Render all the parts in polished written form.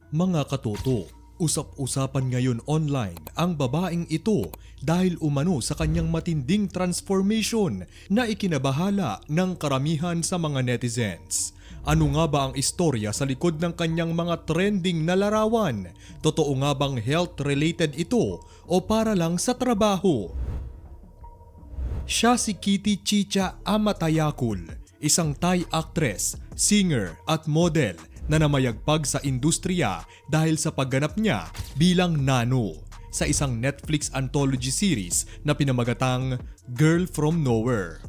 Mga katoto, usap-usapan ngayon online ang babaeng ito dahil umano sa kanyang matinding transformation na ikinabahala ng karamihan sa mga netizens. Ano nga ba ang istorya sa likod ng kanyang mga trending na larawan? Totoo nga bang health-related ito o para lang sa trabaho? Siya si Kitty Chicha Amatayakul, isang Thai actress, singer at model na namayagpag sa industriya dahil sa pagganap niya bilang Nano sa isang Netflix anthology series na pinamagatang Girl From Nowhere.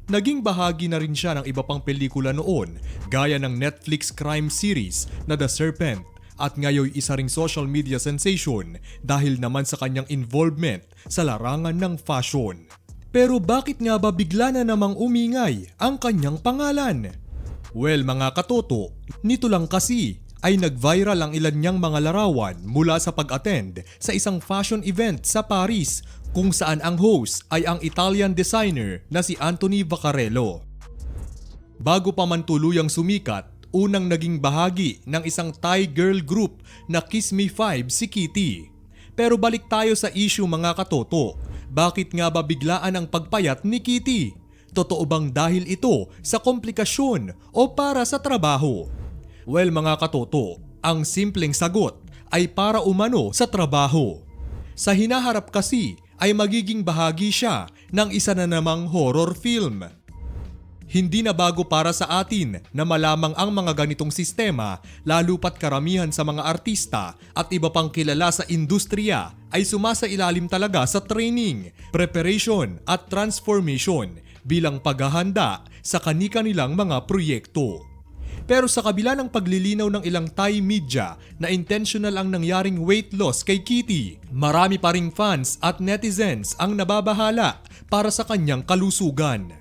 Naging bahagi na rin siya ng iba pang pelikula noon gaya ng Netflix crime series na The Serpent at ngayon isa ring social media sensation dahil naman sa kanyang involvement sa larangan ng fashion. Pero bakit nga ba bigla na namang umingay ang kanyang pangalan? Well mga katoto, nito lang kasi ay nag-viral ang ilan niyang mga larawan mula sa pag-attend sa isang fashion event sa Paris kung saan ang host ay ang Italian designer na si Anthony Vaccarello. Bago pa man tuluyang sumikat, unang naging bahagi ng isang Thai girl group na Kiss Me 5 si Kitty. Pero balik tayo sa issue mga katoto, bakit nga ba biglaan ang pagpayat ni Kitty? Totoo bang dahil ito sa komplikasyon o para sa trabaho? Well mga katoto, ang simpleng sagot ay para umano sa trabaho. Sa hinaharap kasi ay magiging bahagi siya ng isa na namang horror film. Hindi na bago para sa atin na malamang ang mga ganitong sistema lalo pat karamihan sa mga artista at iba pang kilala sa industriya ay sumasailalim talaga sa training, preparation at transformation bilang paghahanda sa kani-kanilang mga proyekto. Pero sa kabila ng paglilinaw ng ilang Thai media na intentional ang nangyaring weight loss kay Kitty, marami pa ring fans at netizens ang nababahala para sa kanyang kalusugan.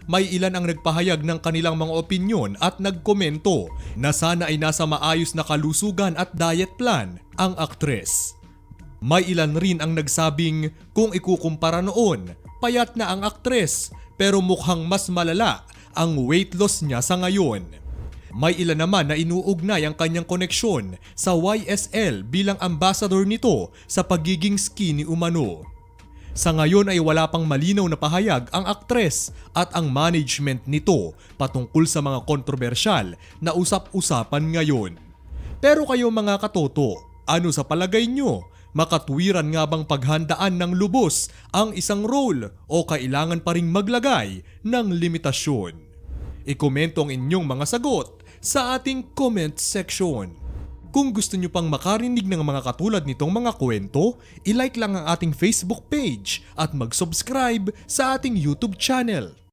May ilan ang nagpahayag ng kanilang mga opinyon at nagkomento na sana ay nasa maayos na kalusugan at diet plan ang aktres. May ilan rin ang nagsabing kung ikukumpara noon, payat na ang aktres pero mukhang mas malala ang weight loss niya sa ngayon. May ilan naman na inuugnay ang kanyang koneksyon sa YSL bilang ambassador nito sa pagiging skinny umano. Sa ngayon ay wala pang malinaw na pahayag ang aktres at ang management nito patungkol sa mga kontrobersyal na usap-usapan ngayon. Pero kayo mga katoto, ano sa palagay nyo? Makatwiran nga bang paghandaan ng lubos ang isang role o kailangan pa ring maglagay ng limitasyon? Ikomento ang inyong mga sagot sa ating comment section. Kung gusto nyo pang makarinig ng mga katulad nitong mga kwento, ilike lang ang ating Facebook page at mag-subscribe sa ating YouTube channel.